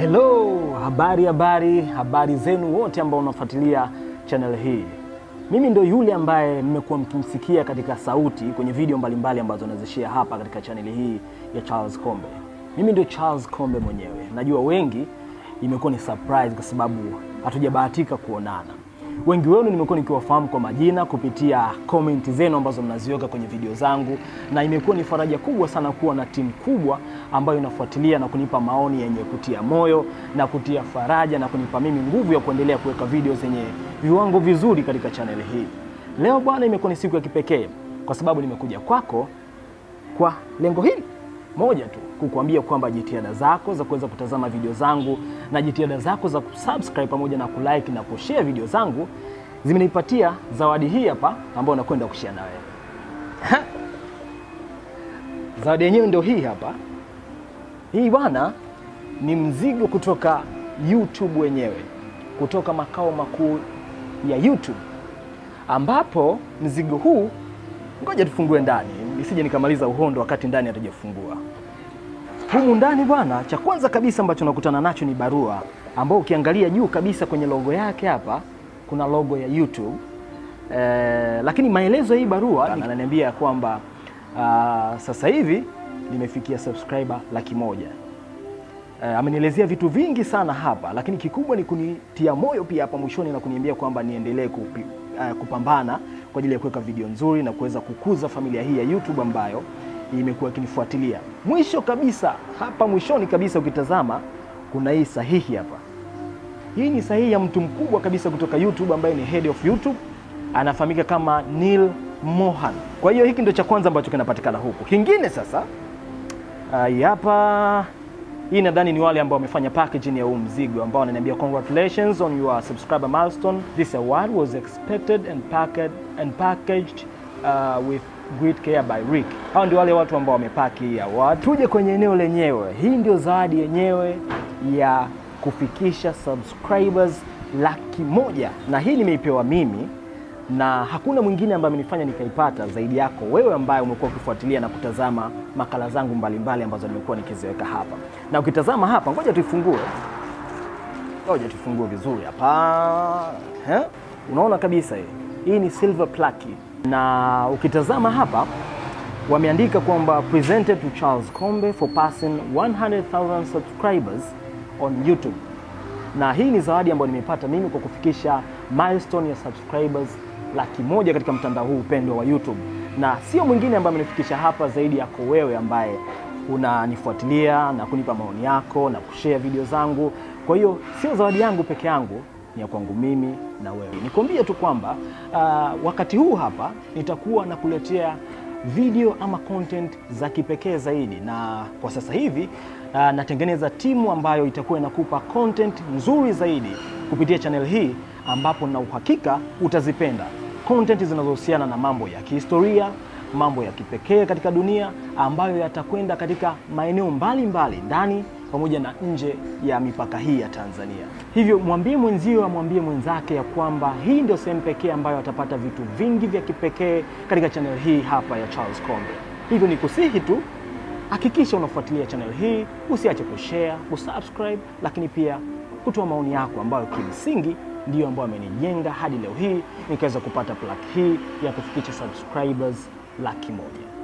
Hello, habari zenu wote ambao unafuatilia channel hii. Mimi ndio yule ambaye mmekuwa mkimsikia katika sauti kwenye video mbalimbali ambazo nazishare hapa katika channel hii ya Charles Kombe. Mimi ndio Charles Kombe mwenyewe. Najua wengi imekuwa ni surprise kwa sababu hatujabahatika kuonana. Wengi wenu nimekuwa nikiwafahamu kwa majina kupitia comment zenu ambazo mnaziweka kwenye video zangu, na imekuwa ni faraja kubwa sana kuwa na timu kubwa ambayo inafuatilia na kunipa maoni yenye kutia moyo na kutia faraja na kunipa mimi nguvu ya kuendelea kuweka video zenye viwango vizuri katika channel hii. Leo bwana, imekuwa ni siku ya kipekee kwa sababu nimekuja kwako kwa lengo hili moja tu, kukuambia kwamba jitihada zako za kuweza kutazama video zangu na jitihada zako za kusubscribe pamoja na kulike na kushare video zangu zimenipatia zawadi hii hapa ambayo nakwenda kushare na wewe. Zawadi yenyewe ndio hii hapa. Hii bwana ni mzigo kutoka YouTube wenyewe, kutoka makao makuu ya YouTube, ambapo mzigo huu, ngoja tufungue ndani nisije nikamaliza uhondo wakati ndani hatujafungua. Humu ndani bwana, cha kwanza kabisa ambacho nakutana nacho ni barua, ambao ukiangalia juu kabisa kwenye logo yake hapa kuna logo ya YouTube. Lakini maelezo ya hii barua ananiambia kwamba sasa hivi nimefikia subscriber 100,000. Amenielezea vitu vingi sana hapa, lakini kikubwa ni kunitia moyo pia hapa mwishoni na kuniambia kwamba niendelee kupambana kwa ajili ya kuweka video nzuri na kuweza kukuza familia hii ya YouTube ambayo imekuwa ikinifuatilia. Mwisho kabisa, hapa mwishoni kabisa ukitazama kuna hii sahihi hapa. Hii ni sahihi ya mtu mkubwa kabisa kutoka YouTube ambaye ni head of YouTube, anafahamika kama Neil Mohan. Kwa hiyo hiki ndio cha kwanza ambacho kinapatikana huku. Kingine sasa, hapa hii nadhani ni wale ambao wamefanya packaging ya huu mzigo ambao wananiambia congratulations on your subscriber milestone. This award was expected and packaged with great care by Rick. Hao ndio wale watu ambao wamepaki hii award. Tuje kwenye eneo lenyewe. Hii ndio zawadi yenyewe ya kufikisha subscribers 100,000, na hii nimeipewa mimi na hakuna mwingine ambaye amenifanya nikaipata zaidi yako wewe ambaye umekuwa ukifuatilia na kutazama makala zangu mbalimbali ambazo nimekuwa nikiziweka hapa. Na ukitazama hapa, ngoja tuifungue vizuri hapa. Unaona kabisa hii ni silver plaque, na ukitazama hapa wameandika kwamba presented to Charles Kombe for passing 100,000 subscribers on YouTube. Na hii ni zawadi ambayo nimepata mimi kwa kufikisha milestone ya subscribers 100,000 katika mtandao huu upendo wa YouTube. Na sio mwingine ambaye amenifikisha hapa zaidi yako wewe ambaye unanifuatilia na kunipa maoni yako na kushare video zangu. Kwa hiyo sio zawadi yangu peke yangu, ni ya kwangu mimi na wewe. Nikwambie tu kwamba wakati huu hapa nitakuwa nakuletea video ama content za kipekee zaidi, na kwa sasa hivi natengeneza timu ambayo itakuwa inakupa content nzuri zaidi kupitia channel hii, ambapo na uhakika utazipenda content zinazohusiana na mambo ya kihistoria, mambo ya kipekee katika dunia, ambayo yatakwenda katika maeneo mbalimbali ndani pamoja na nje ya mipaka hii ya Tanzania. Hivyo mwambie mwenzio, amwambie mwenzake ya kwamba hii ndio sehemu pekee ambayo atapata vitu vingi vya kipekee katika channel hii hapa ya Charles Kombe. Hivyo nikusihi tu, hakikisha unafuatilia channel hii, usiache kushare, kusubscribe, lakini pia kutoa maoni yako ambayo kimsingi ndiyo ambayo amenijenga hadi leo hii nikaweza kupata plaque hii ya kufikisha subscribers 100,000.